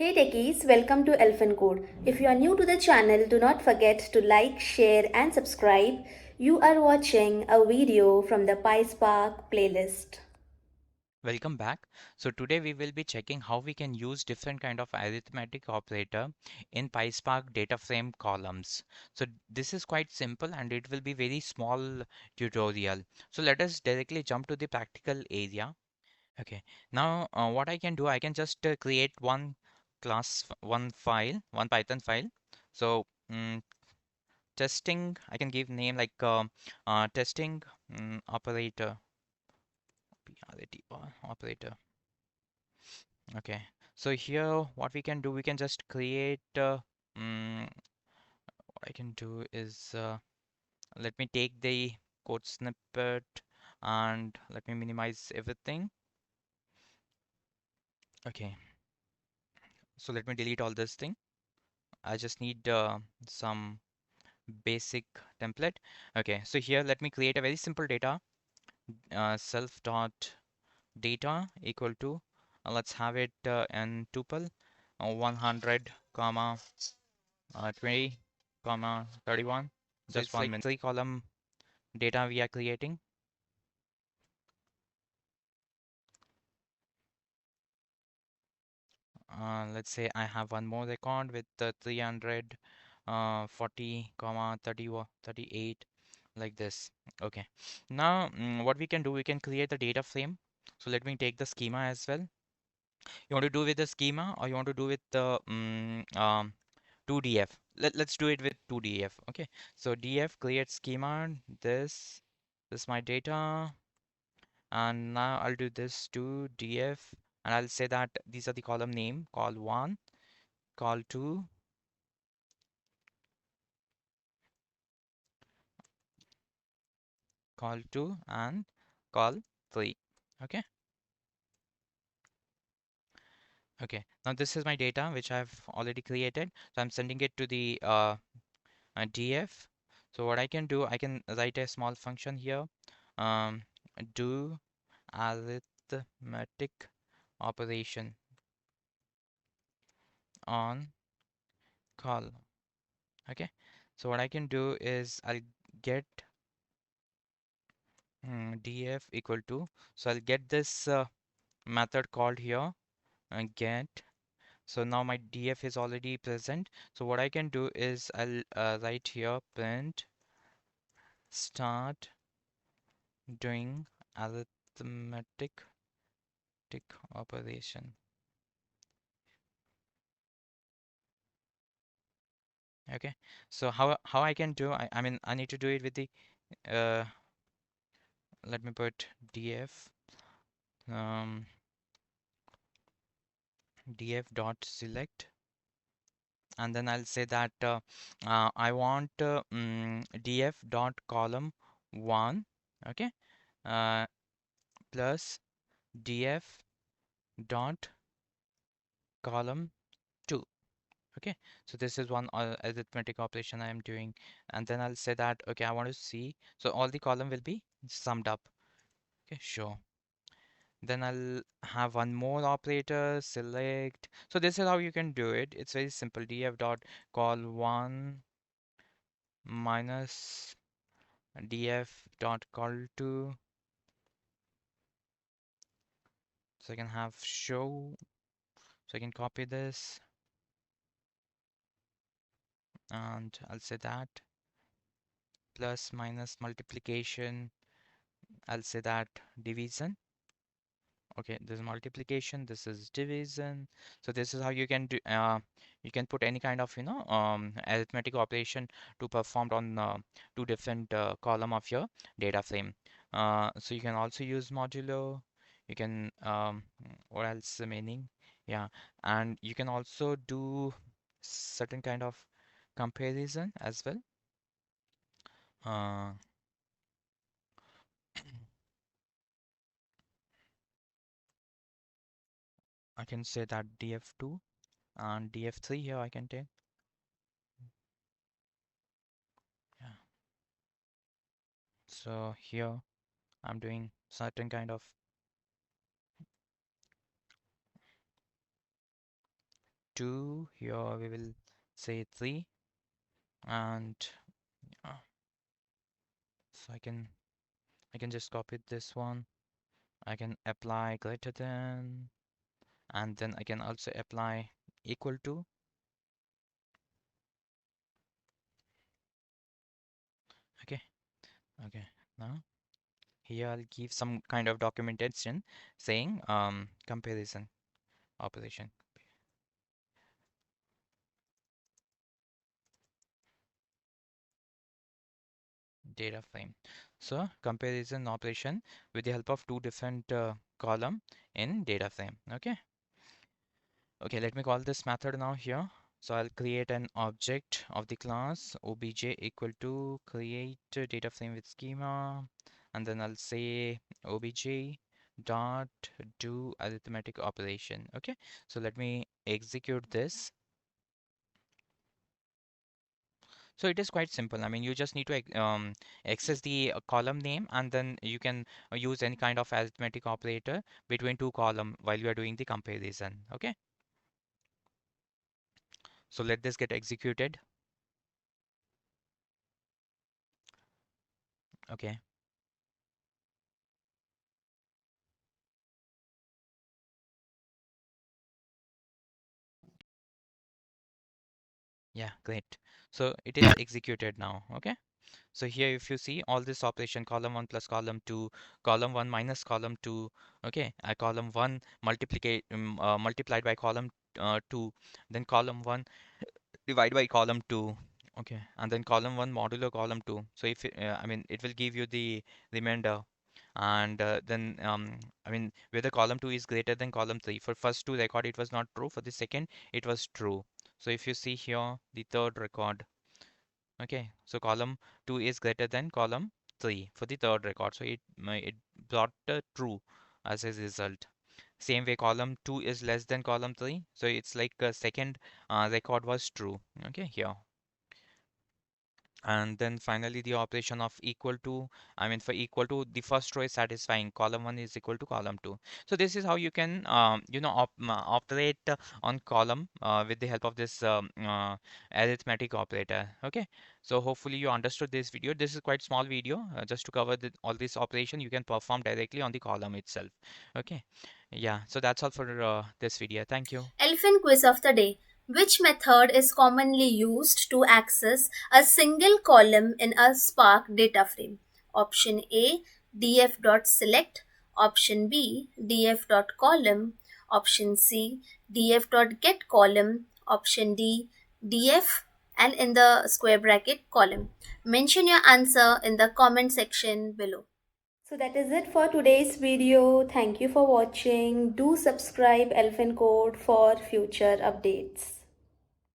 Hey techies, welcome to Elephant Code. If you are new to the channel, do not forget to like, share and subscribe. You are watching a video from the PySpark playlist. Welcome back. So today we will be checking how we can use different kind of arithmetic operator in PySpark Dataframe columns. So this is quite simple and it will be very small tutorial. So let us directly jump to the practical area. Okay. Now what I can do, I can just create one class, one file, one Python file. So testing, I can give name like testing operator, operator. Okay, so here what we can do, we can just create, what I can do is, let me take the code snippet and let me minimize everything. Okay, so let me delete all this thing. I just need some basic template. Okay, so here let me create a very simple data, self dot data equal to, let's have it in tuple, 100 comma 20 comma 31. So just it's one like minute. Three column data we are creating. Let's say I have one more record with 300 40 comma 30 38 like this. Okay, now what we can do, we can create the data frame. So let me take the schema as well. You want to do with the schema or you want to do with the 2df? Let's do it with 2df. Okay, so df create schema. This is my data, and now I'll do this to df, and I'll say that these are the column name, call 1, call 2, call 2, and call 3. Okay, okay, now this is my data which I've already created, so I'm sending it to the df. So what I can do, I can write a small function here, um, do arithmetic operation on column. Okay, so what I can do is I'll get df equal to, so I'll get this method called here, get. So now my df is already present, so what I can do is I'll write here print start doing arithmetic operation. Okay, so how I can do, I mean I need to do it with the uh, let me put df um, df dot select, and then I'll say that I want df dot column 1, okay, uh, plus df dot column 2. Okay, so this is one arithmetic operation I am doing, and then I'll say that okay, I want to see, so all the column will be summed up. Okay, sure. Then I'll have one more operator, select. So this is how you can do it. It's very simple. df dot call 1 minus df dot call 2. So I can have show. So I can copy this and I'll say that plus minus multiplication. I'll say that division. Okay, this is multiplication, this is division. So this is how you can do, you can put any kind of, arithmetic operation to perform on two different column of your data frame. So you can also use modulo, you can, what else meaning? Yeah, and you can also do certain kind of comparison as well. Uh, I can say that df2 and df3 here I can take. Yeah. So here I'm doing certain kind of 2, here we will say 3, and so I can just copy this one. I can apply greater than, and then I can also apply equal to. Okay, okay. Now here I'll give some kind of documentation saying comparison operation. Data frame. So comparison operation with the help of two different column in data frame. Okay. Okay, let me call this method now here. So I'll create an object of the class obj equal to create a data frame with schema, and then I'll say obj dot do arithmetic operation. Okay, so let me execute this. So it is quite simple. I mean, you just need to access the column name, and then you can use any kind of arithmetic operator between two column while you are doing the comparison. Okay, so let this get executed. Okay, yeah, great. So it is executed now. Okay, so here if you see all this operation, column 1 plus column 2, column 1 minus column 2, okay, column 1 multiplied by column 2, then column 1 divide by column 2, okay, and then column 1 modulo column 2. So if I mean it will give you the remainder, and then I mean whether column 2 is greater than column 3. For first two record it was not true, for the second it was true. So if you see here the third record, okay, so column 2 is greater than column 3 for the third record, so it brought true as a result. Same way column 2 is less than column 3, so it's like second record was true. Okay, here. And then finally the operation of equal to, I mean for equal to, the first row is satisfying, column 1 is equal to column 2. So this is how you can operate on column with the help of this arithmetic operator. Okay, so hopefully you understood this video. This is quite small video just to cover all this operation you can perform directly on the column itself. Okay, yeah, so that's all for this video. Thank you. Elephant quiz of the day. Which method is commonly used to access a single column in a Spark data frame? Option A, df.select. Option B, df.column. Option C, df.getColumn. Option D, df and in the square bracket column. Mention your answer in the comment section below. So that is it for today's video. Thank you for watching. Do subscribe Elephant Code for future updates.